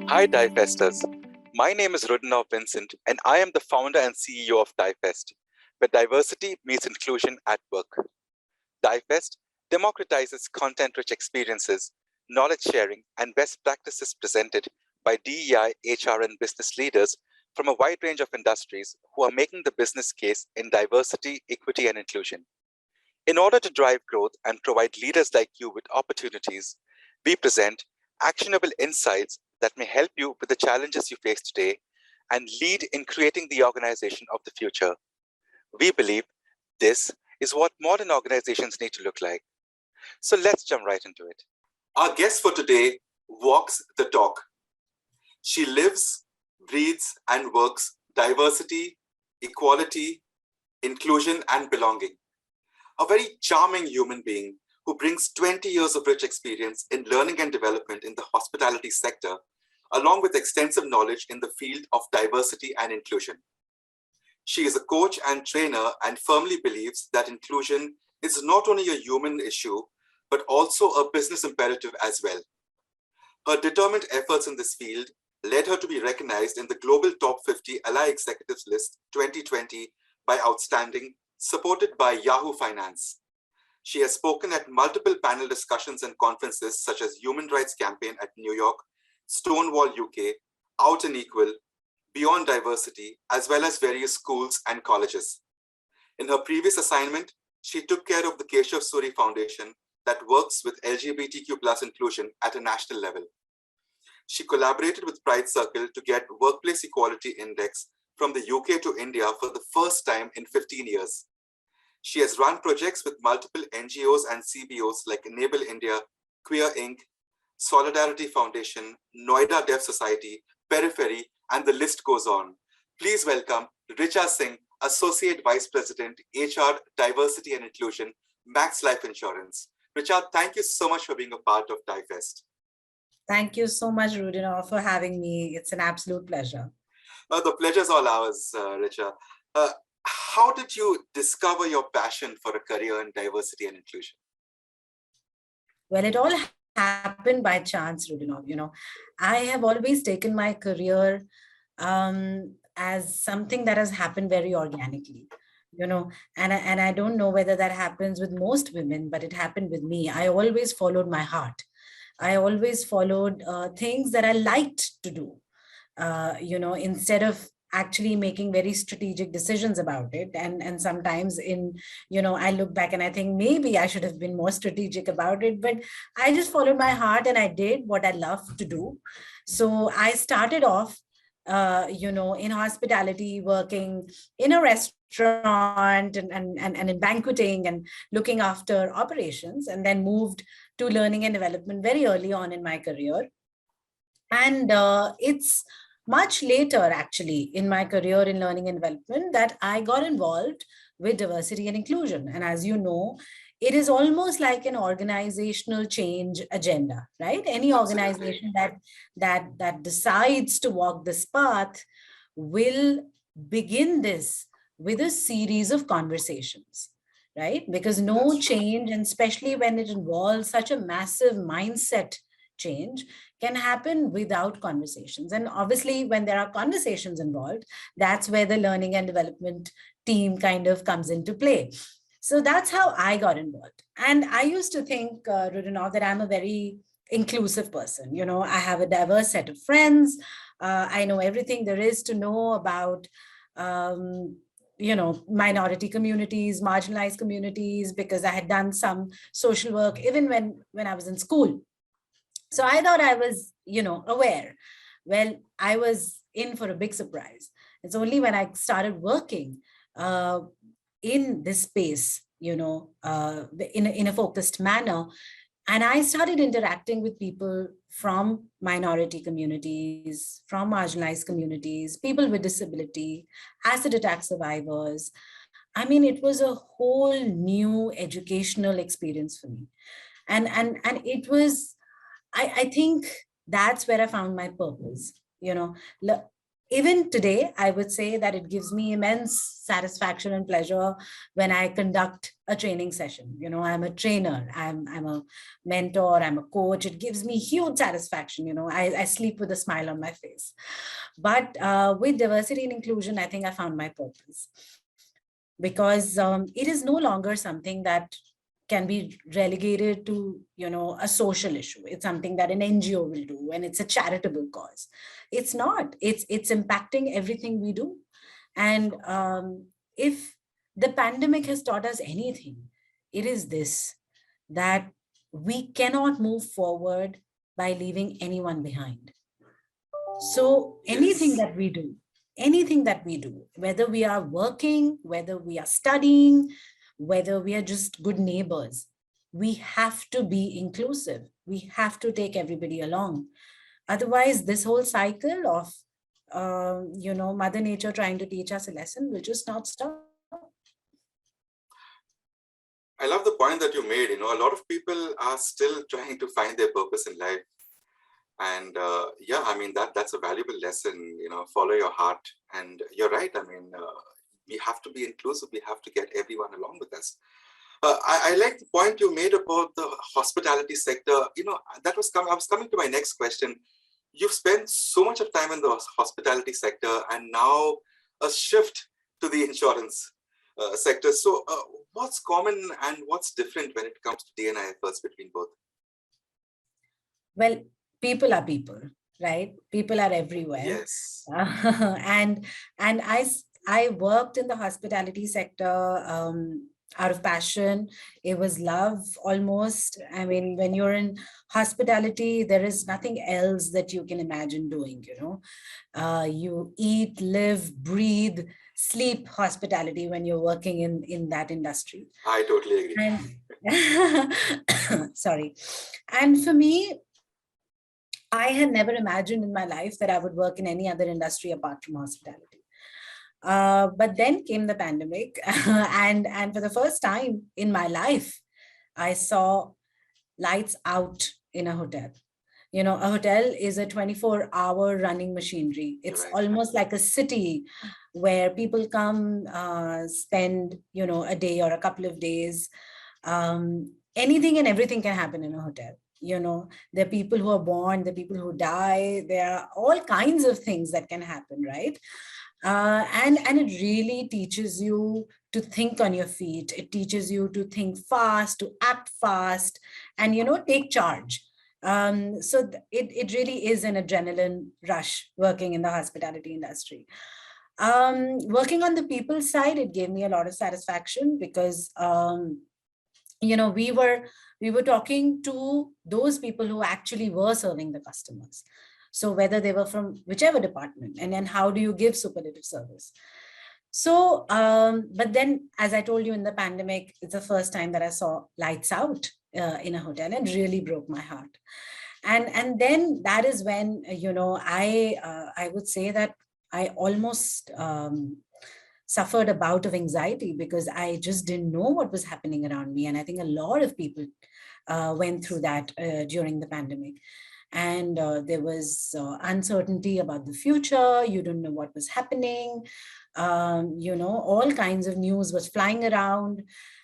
Hi, Divesters. My name is Rudinav Vincent, and I am the founder and CEO of Divest, where diversity meets inclusion at work. Divest democratizes content rich experiences, knowledge sharing, and best practices presented by DEI, HR, and business leaders from a wide range of industries who are making the business case in diversity, equity, and inclusion. In order to drive growth and provide leaders like you with opportunities, we present actionable insights that may help you with the challenges you face today and lead in creating the organization of the future. We believe this is what modern organizations need to look like. So let's jump right into it. Our guest for today walks the talk. She lives, breathes, and works diversity, equality, inclusion, and belonging. A very charming human being who brings 20 years of rich experience in learning and development in the hospitality sector, along with extensive knowledge in the field of diversity and inclusion. She is a coach and trainer and firmly believes that inclusion is not only a human issue, but also a business imperative as well. Her determined efforts in this field led her to be recognized in the Global Top 50 Ally Executives List 2020 by Outstanding, supported by Yahoo Finance. She has spoken at multiple panel discussions and conferences such as Human Rights Campaign at New York, Stonewall UK, Out and Equal, Beyond Diversity, as well as various schools and colleges. In her previous assignment, she took care of the Keshav Suri Foundation that works with LGBTQ plus inclusion at a national level. She collaborated with Pride Circle to get Workplace Equality Index from the UK to India for the first time in 15 years. She has run projects with multiple NGOs and CBOs like Enable India, Queer Inc., Solidarity Foundation, Noida Deaf Society, Periphery, and the list goes on. Please welcome Richa Singh, Associate Vice President, HR, Diversity and Inclusion, Max Life Insurance. Richa, thank you so much for being a part of Divest. Thank you so much, Rudina, for having me. It's an absolute pleasure. The pleasure's all ours, Richa. How did you discover your passion for a career in diversity and inclusion? Well, it all happened by chance, Rudina. I have always taken my career as something that has happened very organically. And I don't know whether that happens with most women, but it happened with me. I always followed my heart. I always followed things that I liked to do, instead of actually making very strategic decisions about it. And sometimes I look back and I think maybe I should have been more strategic about it, but I just followed my heart and I did what I love to do. So I started off, in hospitality, working in a restaurant and in banqueting and looking after operations, and then moved to learning and development very early on in my career. And it's much later, actually, in my career in learning and development that I got involved with diversity and inclusion. And as you know, it is almost like an organizational change agenda, right? Any organization that decides to walk this path will begin this with a series of conversations, right? Because no change, and especially when it involves such a massive mindset change, can happen without conversations. And obviously, when there are conversations involved, that's where the learning and development team kind of comes into play. So that's how I got involved. And I used to think, Rudinov, that I'm a very inclusive person. I have a diverse set of friends. I know everything there is to know about minority communities, marginalized communities, because I had done some social work even when I was in school. So I thought I was, aware. Well, I was in for a big surprise. It's only when I started working in this space, in a focused manner, and I started interacting with people from minority communities, from marginalized communities, people with disability, acid attack survivors. I mean, it was a whole new educational experience for me. And it was, I think that's where I found my purpose. Even today, I would say that it gives me immense satisfaction and pleasure when I conduct a training session. I'm a trainer, I'm a mentor, I'm a coach. It gives me huge satisfaction. I sleep with a smile on my face. But with diversity and inclusion, I think I found my purpose, because it is no longer something that can be relegated to a social issue. It's something that an NGO will do, and it's a charitable cause. It's not. It's impacting everything we do. And if the pandemic has taught us anything, it is this: that we cannot move forward by leaving anyone behind. So Yes. anything that we do, whether we are working, whether we are studying, whether we are just good neighbors, we have to be inclusive. We have to take everybody along. Otherwise, this whole cycle of, Mother Nature trying to teach us a lesson will just not stop. I love the point that you made. A lot of people are still trying to find their purpose in life. And yeah, I mean, that's a valuable lesson, follow your heart. And you're right. I mean, we have to be inclusive. We have to get everyone along with us. I like the point you made about the hospitality sector. That was I was coming to my next question. You've spent so much of time in the hospitality sector, and now a shift to the insurance sector. So, what's common and what's different when it comes to D&I efforts between both? Well, people are people, right? People are everywhere. Yes. And I worked in the hospitality sector out of passion. It was love almost. I mean, when you're in hospitality, there is nothing else that you can imagine doing. You eat, live, breathe, sleep hospitality when you're working in that industry. I totally agree. And sorry. And for me, I had never imagined in my life that I would work in any other industry apart from hospitality. But then came the pandemic, and for the first time in my life, I saw lights out in a hotel. A hotel is a 24-hour running machinery. It's Right. almost like a city where people come, spend, a day or a couple of days. Anything and everything can happen in a hotel. There are people who are born, there are people who die, there are all kinds of things that can happen, right? And it really teaches you to think on your feet. It teaches you to think fast, to act fast, and take charge. So it really is an adrenaline rush working in the hospitality industry. Working on the people side, it gave me a lot of satisfaction, because we were talking to those people who actually were serving the customers. So whether they were from whichever department, and then how do you give superlative service? So, but then, as I told you, in the pandemic, it's the first time that I saw lights out in a hotel, and really broke my heart. And then that is when I would say that I almost suffered a bout of anxiety, because I just didn't know what was happening around me. And I think a lot of people went through that during the pandemic. And there was uncertainty about the future. You don't know what was happening. All kinds of news was flying around.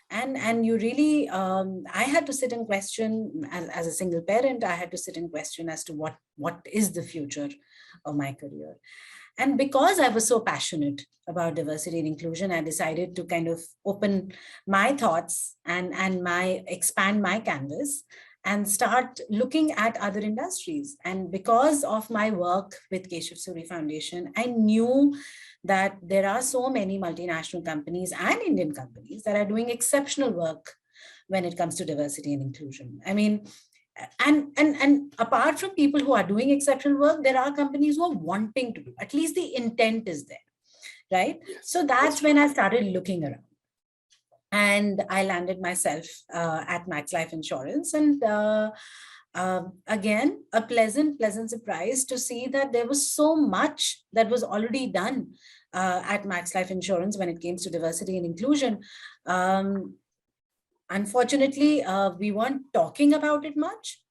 And you really, I had to sit and question, as a single parent, I had to sit and question as to what is the future of my career. And because I was so passionate about diversity and inclusion, I decided to kind of open my thoughts and expand my canvas and start looking at other industries. And because of my work with Keshav Suri Foundation, I knew that there are so many multinational companies and Indian companies that are doing exceptional work when it comes to diversity and inclusion. I mean, and apart from people who are doing exceptional work, there are companies who are wanting to do, at least the intent is there, right? Yes, so that's when I started looking around, and I landed myself at Max Life Insurance. And again, a pleasant surprise to see that there was so much that was already done at Max Life Insurance when it came to diversity and inclusion. um, Unfortunately, we weren't talking about it much.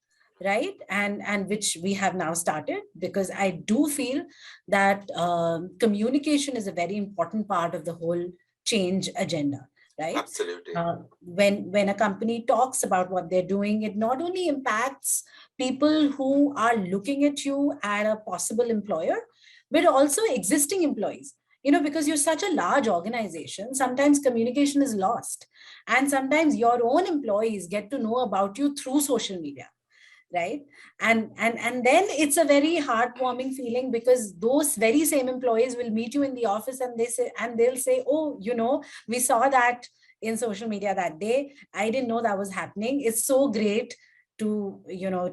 right? And which we have now started, because I do feel that communication is a very important part of the whole change agenda, right? Absolutely. When a company talks about what they're doing, it not only impacts people who are looking at you at a possible employer, but also existing employees. Because you're such a large organization, sometimes communication is lost, and sometimes your own employees get to know about you through social media, right? And then it's a very heartwarming feeling, because those very same employees will meet you in the office, and they'll say, oh, we saw that in social media that day. I didn't know that was happening. It's so great to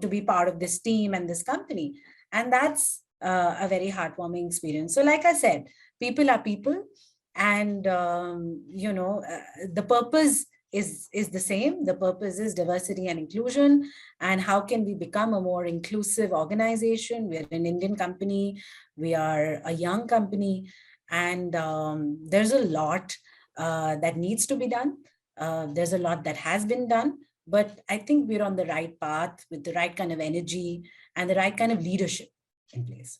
be part of this team and this company. And that's a very heartwarming experience. So like I said, people are people, and the purpose is the same. The purpose is diversity and inclusion, and how can we become a more inclusive organization. We're an Indian company, we are a young company, and there's a lot that needs to be done. There's a lot that has been done, but I think we're on the right path with the right kind of energy and the right kind of leadership in place.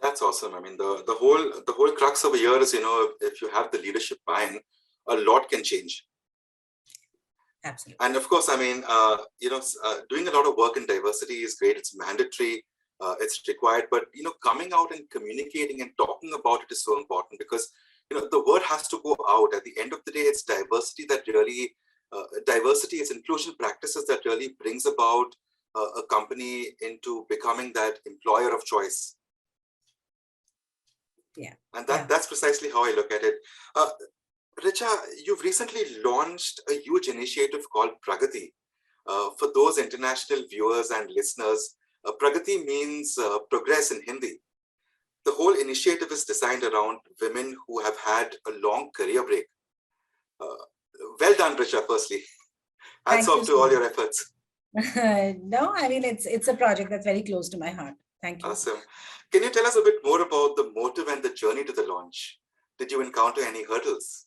That's awesome. I mean, the whole crux of a year is, if you have the leadership buy-in, a lot can change. Absolutely. And of course, I mean, doing a lot of work in diversity is great. It's mandatory. It's required. But, coming out and communicating and talking about it is so important, because, the word has to go out. At the end of the day, it's diversity that really, diversity is inclusion practices that really brings about a company into becoming that employer of choice. Yeah. And that's precisely how I look at it. Richa, you've recently launched a huge initiative called Pragati. For those international viewers and listeners, Pragati means progress in Hindi. The whole initiative is designed around women who have had a long career break. Well done, Richa, firstly. Hats off to all your efforts. No, I mean, it's a project that's very close to my heart. Thank you. Awesome. Can you tell us a bit more about the motive and the journey to the launch? Did you encounter any hurdles?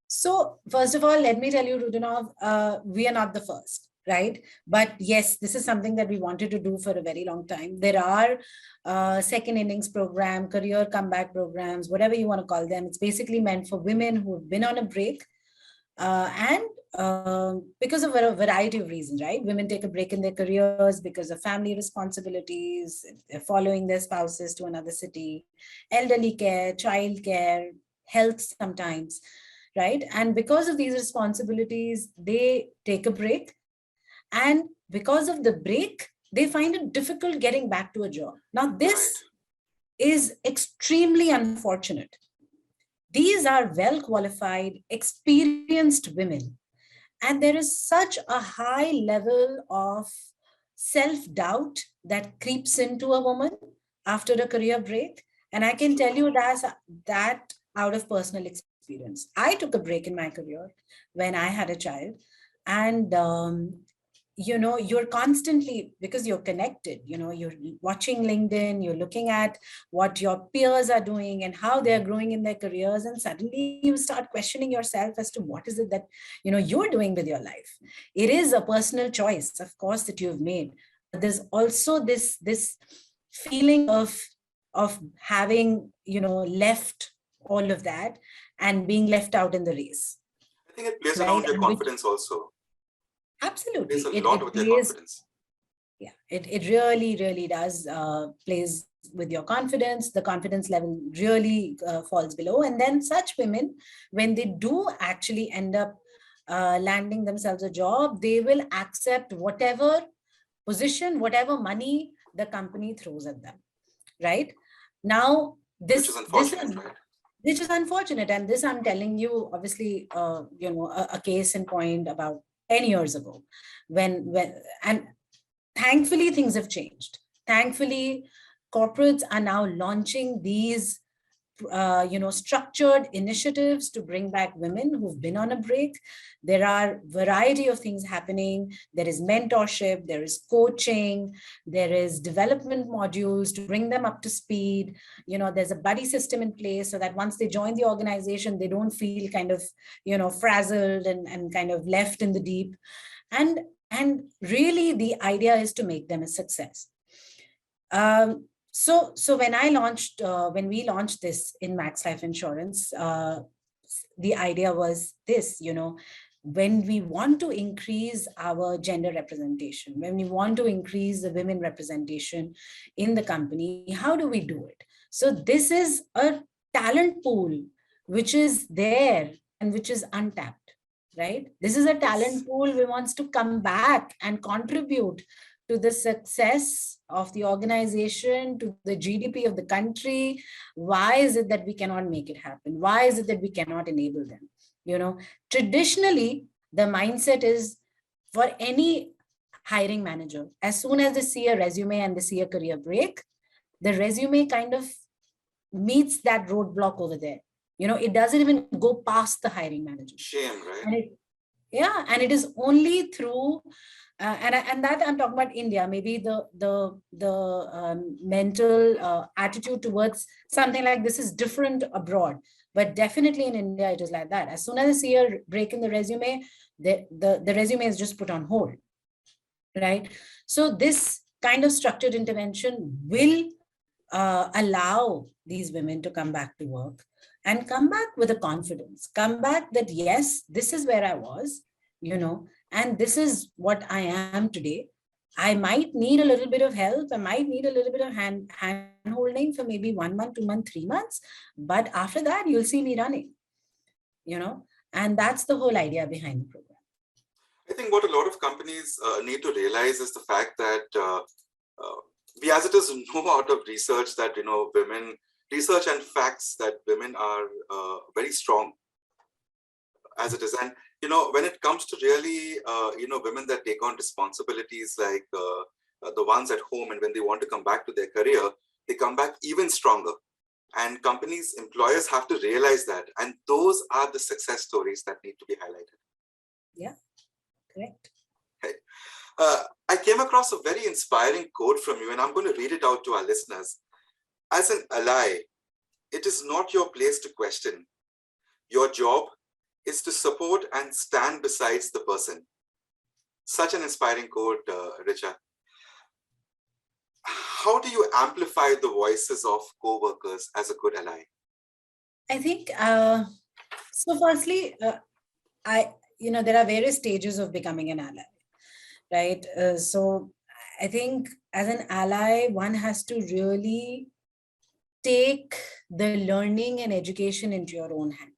So first of all, let me tell you, Rudinov, we are not the first, right? But yes, this is something that we wanted to do for a very long time. There are second innings program, career comeback programs, whatever you want to call them. It's basically meant for women who've been on a break, and because of a variety of reasons, right? Women take a break in their careers because of family responsibilities, they're following their spouses to another city, elderly care, child care, health sometimes, right? And because of these responsibilities, they take a break. And because of the break, they find it difficult getting back to a job. Now, this is extremely unfortunate. These are well qualified, experienced women. And there is such a high level of self doubt that creeps into a woman after a career break. And I can tell you that out of personal experience. I took a break in my career when I had a child. And you're constantly, because you're connected, you're watching LinkedIn, you're looking at what your peers are doing and how they're growing in their careers, and suddenly you start questioning yourself as to what is it that you're doing with your life. It is a personal choice, of course, that you've made, but there's also this feeling of having left all of that and being left out in the race. I think it plays around your confidence also. Absolutely. It plays a lot with your confidence. Yeah, it really, really does plays with your confidence. The confidence level really falls below. And then such women, when they do actually end up landing themselves a job, they will accept whatever position, whatever money the company throws at them, right? Now, which is unfortunate, right? Which is unfortunate. And this, I'm telling you, obviously, a case in point about 10 years ago, and thankfully things have changed. Thankfully, corporates are now launching these structured initiatives to bring back women who've been on a break. There are variety of things happening. There is mentorship, there is coaching, there is development modules to bring them up to speed. There's a buddy system in place so that once they join the organization, they don't feel kind of frazzled and kind of left in the deep. And And really, the idea is to make them a success. So when we launched this in Max Life Insurance, the idea was this, when we want to increase our gender representation, when we want to increase the women representation in the company, how do we do it? So this is a talent pool which is there and which is untapped, right? This is a talent pool we wants to come back and contribute to the success of the organization, to the GDP of the country. Why is it that we cannot make it happen? Why is it that we cannot enable them? Traditionally, the mindset is for any hiring manager, as soon as they see a resume and they see a career break, the resume kind of meets that roadblock over there. It doesn't even go past the hiring manager. Shame, right? And it is only through and that I'm talking about India. Maybe the mental attitude towards something like this is different abroad, but definitely in India it is like that. As soon as I see a break in the resume, the resume is just put on hold, right? So this kind of structured intervention will allow these women to come back to work and come back with a confidence, come back that, yes, this is where I was, and this is what I am today. I might need a little bit of help. I might need a little bit of hand holding for maybe 1 month, 2 months, 3 months. But after that, you'll see me running, and that's the whole idea behind the program. I think what a lot of companies need to realize is the fact that we as it is know out of research that, women, research and facts that women are very strong as it is. And, when it comes to really, women that take on responsibilities like the ones at home, and when they want to come back to their career, they come back even stronger. And companies, employers have to realize that. And those are the success stories that need to be highlighted. Yeah, correct. Okay. I came across a very inspiring quote from you, and I'm going to read it out to our listeners. As an ally, it is not your place to question. Your job is to support and stand beside the person. Such an inspiring quote, Richa. How do you amplify the voices of co-workers as a good ally? I think, so firstly, there are various stages of becoming an ally, right? So I think as an ally, one has to really take the learning and education into your own hand.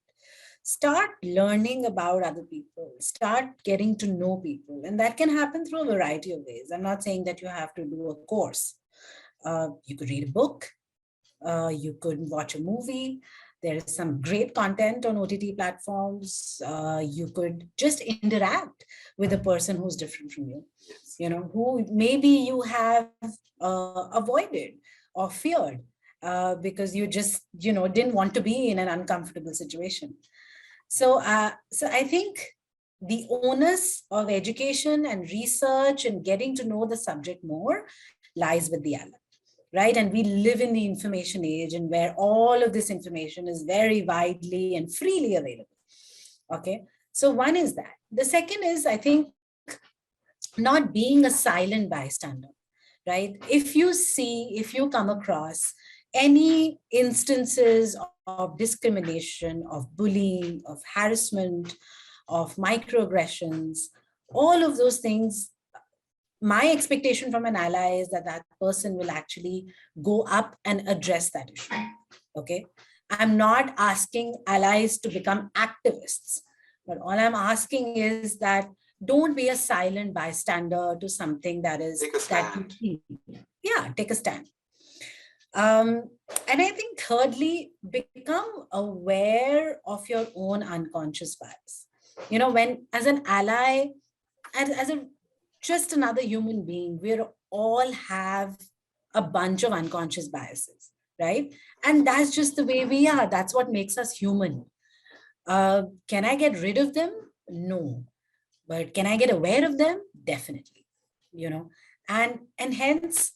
Start learning about other people, start getting to know people. And that can happen through a variety of ways. I'm not saying that you have to do a course. You could read a book, you could watch a movie. There is some great content on OTT platforms. You could just interact with a person who's different from you, who maybe you have avoided or feared because you just, didn't want to be in an uncomfortable situation. So I think the onus of education and research and getting to know the subject more lies with the ally. Right. And we live in the information age, and where all of this information is very widely and freely available. Okay. So one is that. The second is, I think, not being a silent bystander, right? If you come across any instances of discrimination, of bullying, of harassment, of microaggressions, all of those things, my expectation from an ally is that that person will actually go up and address that issue. Okay. I'm not asking allies to become activists, but all I'm asking is that don't be a silent bystander to something that is take a stand. Take a stand. And I think thirdly, become aware of your own unconscious bias. When as an ally, as a just another human being, we all have a bunch of unconscious biases, right? And that's just the way we are. That's what makes us human. Can I get rid of them? No. But can I get aware of them? Definitely. And hence,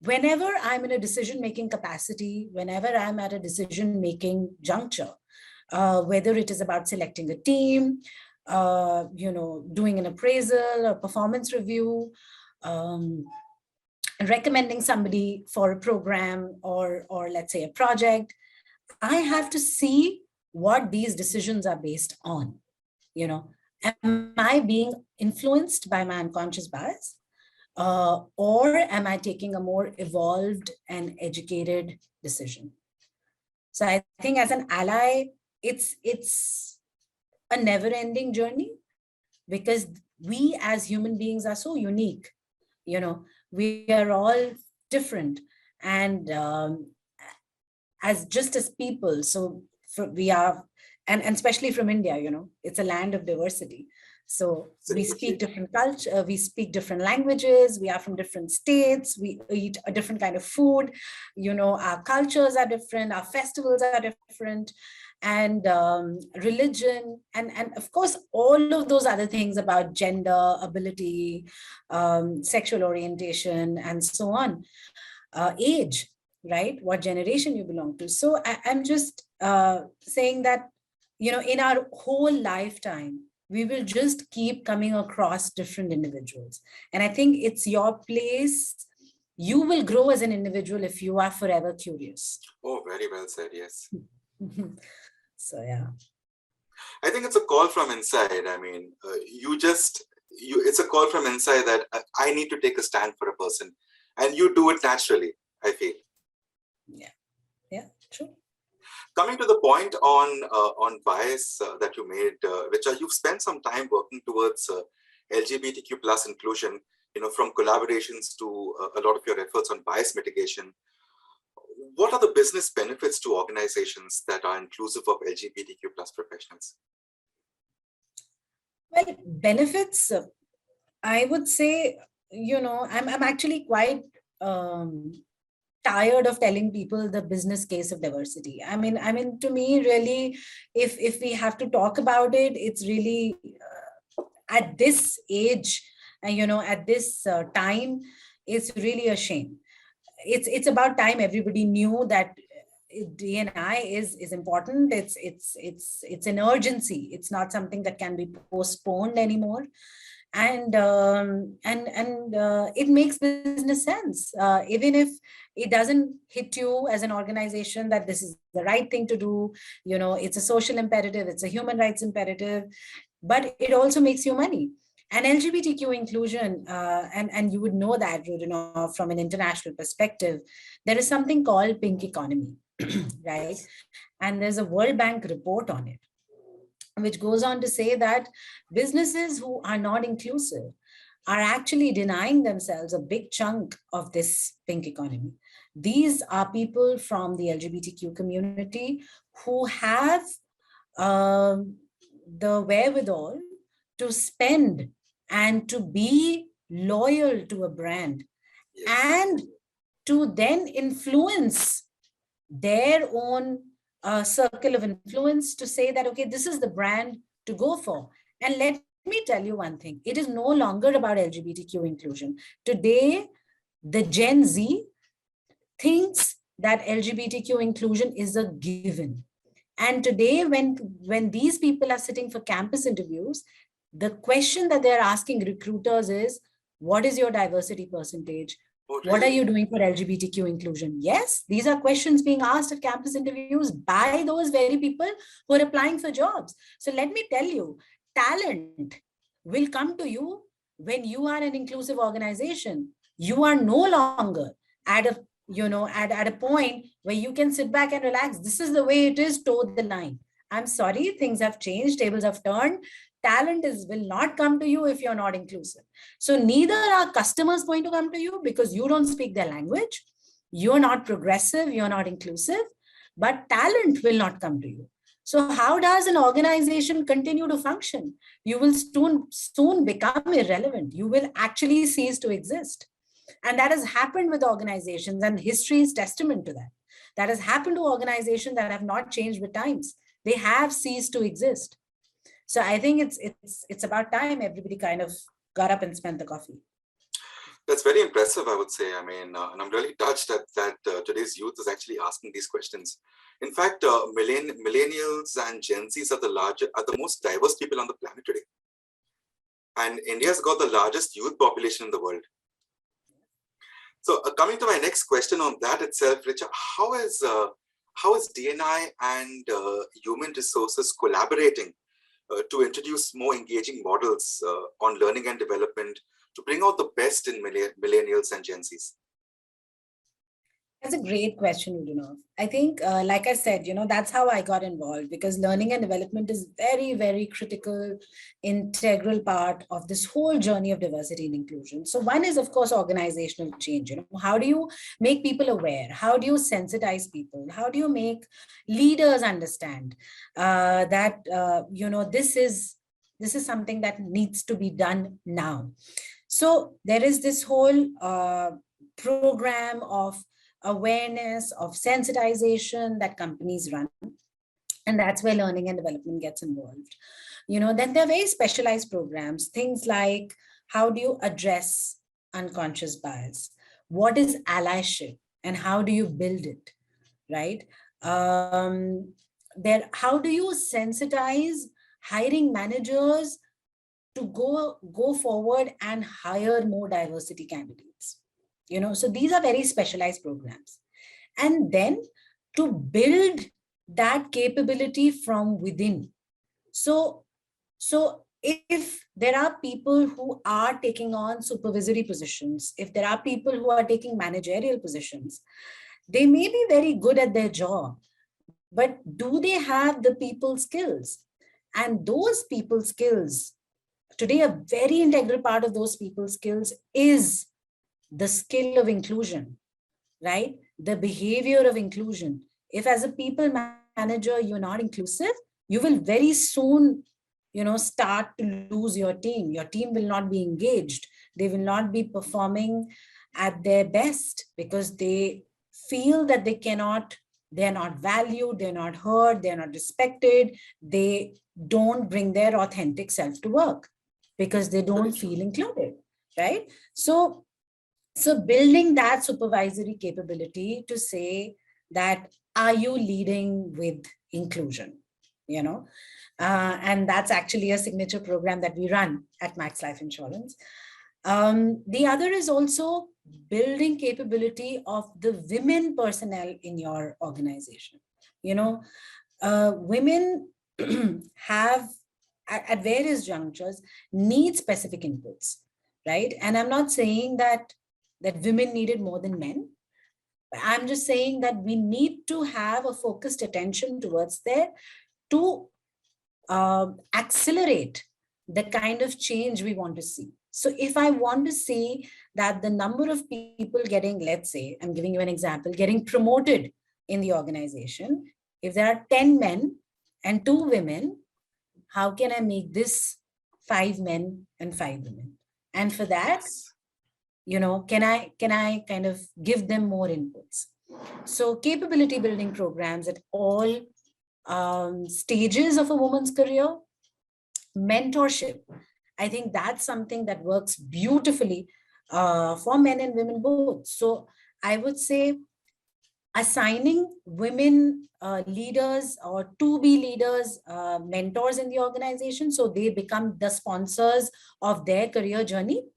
whenever I'm in a decision-making capacity, whenever I'm at a decision-making juncture, whether it is about selecting a team, doing an appraisal or performance review, um, recommending somebody for a program or let's say a project. I have to see what these decisions are based on. You know, am I being influenced by my unconscious bias? Or am I taking a more evolved and educated decision? So I think as an ally, it's a never-ending journey, because we as human beings are so unique. You know, we are all different, and as just as people. So we are, and especially from India, it's a land of diversity. So we speak different culture, we speak different languages, we are from different states, we eat a different kind of food, our cultures are different, our festivals are different, and religion, and of course all of those other things about gender, ability, sexual orientation, and so on, age, right? What generation you belong to. So I'm just saying that, in our whole lifetime, we will just keep coming across different individuals. And I think it's your place. You will grow as an individual if you are forever curious. Oh, very well said. Yes. So, yeah. I think it's a call from inside. I mean, it's a call from inside that I need to take a stand for a person, and you do it naturally, I feel. Yeah, true. Coming to the point on bias that you made, Richa, you've spent some time working towards LGBTQ plus inclusion, from collaborations to a lot of your efforts on bias mitigation. What are the business benefits to organizations that are inclusive of LGBTQ plus professionals? Well, benefits, I would say, I'm actually quite tired of telling people the business case of diversity. I mean, to me, really, if we have to talk about it, it's really at this age, and at this time, it's really a shame. It's about time everybody knew that D&I is important. It's an urgency. It's not something that can be postponed anymore. And it makes business sense, even if it doesn't hit you as an organization that this is the right thing to do. It's a social imperative, it's a human rights imperative, but it also makes you money. And LGBTQ inclusion, and you would know that, from an international perspective, there is something called pink economy, right? And there's a World Bank report on it, which goes on to say that businesses who are not inclusive are actually denying themselves a big chunk of this pink economy. These are people from the LGBTQ community who have the wherewithal to spend and to be loyal to a brand, and to then influence their own circle of influence to say that, okay, this is the brand to go for. And let me tell you one thing, it is no longer about LGBTQ inclusion. Today, the Gen Z thinks that LGBTQ inclusion is a given. And today, when these people are sitting for campus interviews, the question that they're asking recruiters is, what is your diversity percentage? What are you doing for LGBTQ inclusion? Yes, these are questions being asked at campus interviews by those very people who are applying for jobs. So let me tell you, talent will come to you when you are an inclusive organization. You are no longer at a point where you can sit back and relax. This is the way it is, toe the line. I'm sorry, things have changed, tables have turned. Talent will not come to you if you're not inclusive. So neither are customers going to come to you because you don't speak their language. You're not progressive, you're not inclusive, but talent will not come to you. So how does an organization continue to function? You will soon become irrelevant. You will actually cease to exist. And that has happened with organizations, and history is testament to that. That has happened to organizations that have not changed with times. They have ceased to exist. So I think it's about time everybody kind of got up and spent the coffee. That's very impressive, I would say. I mean, and I'm really touched that today's youth is actually asking these questions. In fact, millennials and Gen Zs are the most diverse people on the planet today. And India's got the largest youth population in the world. So coming to my next question on that itself, Richa, how is DNI and human resources collaborating to introduce more engaging models on learning and development to bring out the best in millennials and Gen Zs? That's a great question, Udinov. I think, like I said, that's how I got involved, because learning and development is very, very critical, integral part of this whole journey of diversity and inclusion. So one is, of course, organizational change. How do you make people aware? How do you sensitize people? How do you make leaders understand that, this is something that needs to be done now? So there is this whole program of awareness, of sensitization that companies run. And that's where learning and development gets involved. Then there are very specialized programs, things like how do you address unconscious bias? What is allyship and how do you build it, right? How do you sensitize hiring managers to go forward and hire more diversity candidates? So these are very specialized programs. And then to build that capability from within. So if there are people who are taking on supervisory positions, if there are people who are taking managerial positions, they may be very good at their job, but do they have the people skills? And those people skills, today, a very integral part of those people skills is the skill of inclusion, right? The behavior of inclusion. If as a people manager, you're not inclusive, you will very soon, start to lose your team. Your team will not be engaged. They will not be performing at their best because they feel that they're not valued, they're not heard, they're not respected. They don't bring their authentic self to work because they don't feel included, right? So building that supervisory capability to say that, are you leading with inclusion? And that's actually a signature program that we run at Max Life Insurance. The other is also building capability of the women personnel in your organization. Women have, at various junctures, need specific inputs, right? And I'm not saying that women needed more than men. I'm just saying that we need to have a focused attention towards there to accelerate the kind of change we want to see. So if I want to see that the number of people getting, let's say, I'm giving you an example, getting promoted in the organization, if there are 10 men and 2 women, how can I make this 5 men and 5 women? And for that, can I kind of give them more inputs? So capability building programs at all stages of a woman's career. Mentorship, I think that's something that works beautifully for men and women both. So I would say assigning women leaders or to be leaders, mentors in the organization, so they become the sponsors of their career journey,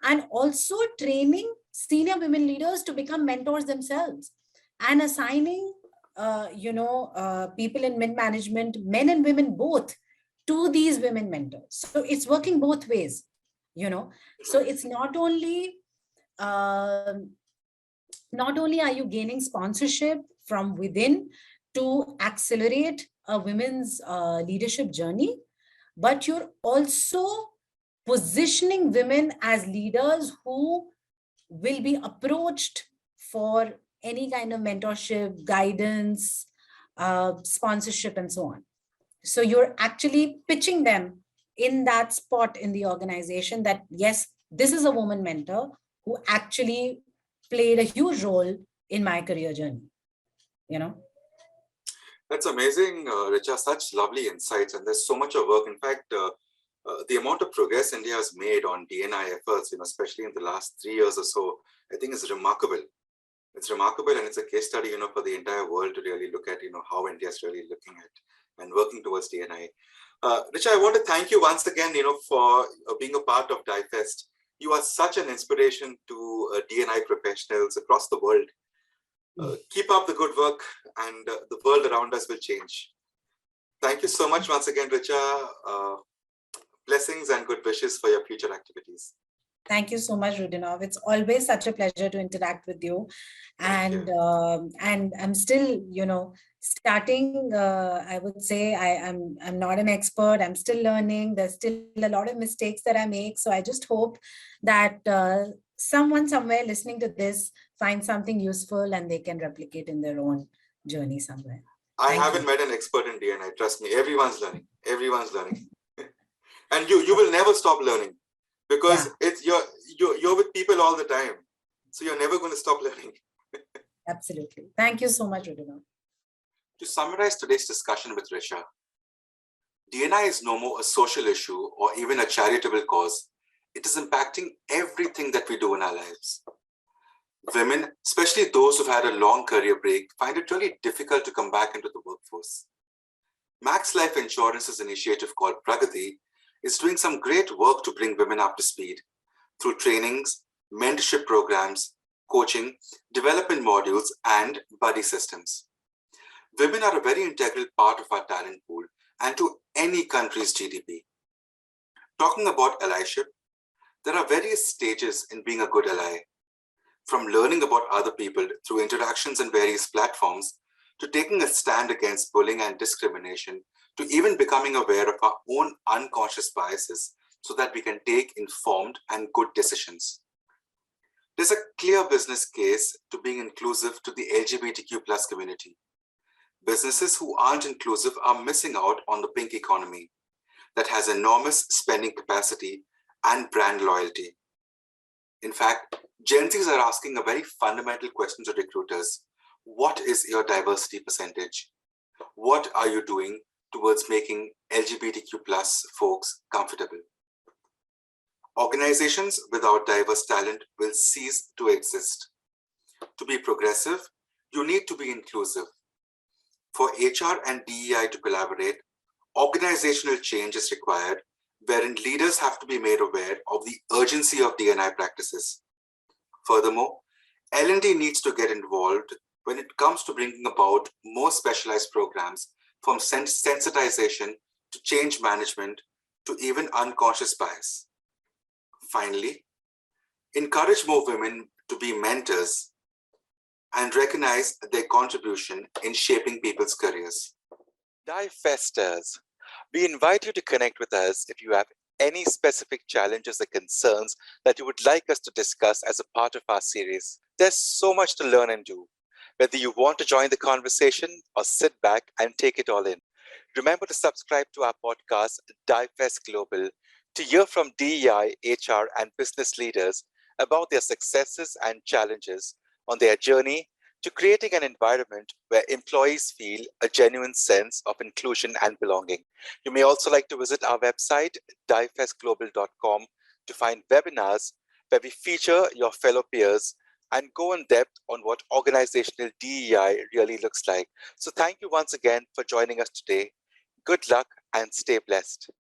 and also training senior women leaders to become mentors themselves, and assigning people in mid management, men and women both, to these women mentors. So it's working both ways. So it's not only are you gaining sponsorship from within to accelerate a women's leadership journey, but you're also positioning women as leaders who will be approached for any kind of mentorship, guidance, sponsorship, and so on. So you're actually pitching them in that spot in the organization that, yes, this is a woman mentor who actually played a huge role in my career journey. That's amazing, Richa. Such lovely insights, and there's so much of work. In fact, The amount of progress India has made on D&I efforts, especially in the last 3 years or so, I think is remarkable. It's remarkable, and it's a case study, for the entire world to really look at, how India is really looking at and working towards D&I. Richa, I want to thank you once again, for being a part of DIFest. You are such an inspiration to D&I professionals across the world. Keep up the good work, and the world around us will change. Thank you so much once again, Richa. Blessings and good wishes for your future activities. Thank you so much, Rudinov. It's always such a pleasure to interact with you. And I'm still, starting. I would say I'm not an expert. I'm still learning. There's still a lot of mistakes that I make. So I just hope that someone somewhere listening to this finds something useful and they can replicate in their own journey somewhere. I haven't met an expert in D&I. Trust me, everyone's learning. Everyone's learning, and you will never stop learning. Because it's you're with people all the time. So you're never going to stop learning. Absolutely. Thank you so much, Rudina. To summarize today's discussion with Risha, D&I is no more a social issue or even a charitable cause. It is impacting everything that we do in our lives. Women, especially those who've had a long career break, find it really difficult to come back into the workforce. Max Life Insurance's initiative called Pragati is doing some great work to bring women up to speed through trainings, mentorship programs, coaching, development modules, and buddy systems. Women are a very integral part of our talent pool and to any country's GDP. Talking about allyship, there are various stages in being a good ally, from learning about other people through interactions on various platforms to taking a stand against bullying and discrimination, to even becoming aware of our own unconscious biases so that we can take informed and good decisions. There's a clear business case to being inclusive to the LGBTQ plus community. Businesses who aren't inclusive are missing out on the pink economy that has enormous spending capacity and brand loyalty. In fact, Gen Zs are asking a very fundamental question to recruiters. What is your diversity percentage? What are you doing towards making LGBTQ plus folks comfortable? Organizations without diverse talent will cease to exist. To be progressive, you need to be inclusive. For HR and DEI to collaborate, organizational change is required, wherein leaders have to be made aware of the urgency of D&I practices. Furthermore, L&D needs to get involved when it comes to bringing about more specialized programs, from sensitization to change management to even unconscious bias. Finally, encourage more women to be mentors and recognize their contribution in shaping people's careers. DIFesters, we invite you to connect with us if you have any specific challenges or concerns that you would like us to discuss as a part of our series. There's so much to learn and do. Whether you want to join the conversation or sit back and take it all in. Remember to subscribe to our podcast, DIFest Global, to hear from DEI, HR, and business leaders about their successes and challenges on their journey to creating an environment where employees feel a genuine sense of inclusion and belonging. You may also like to visit our website, difestglobal.com, to find webinars where we feature your fellow peers and go in depth on what organizational DEI really looks like. So thank you once again for joining us today. Good luck and stay blessed.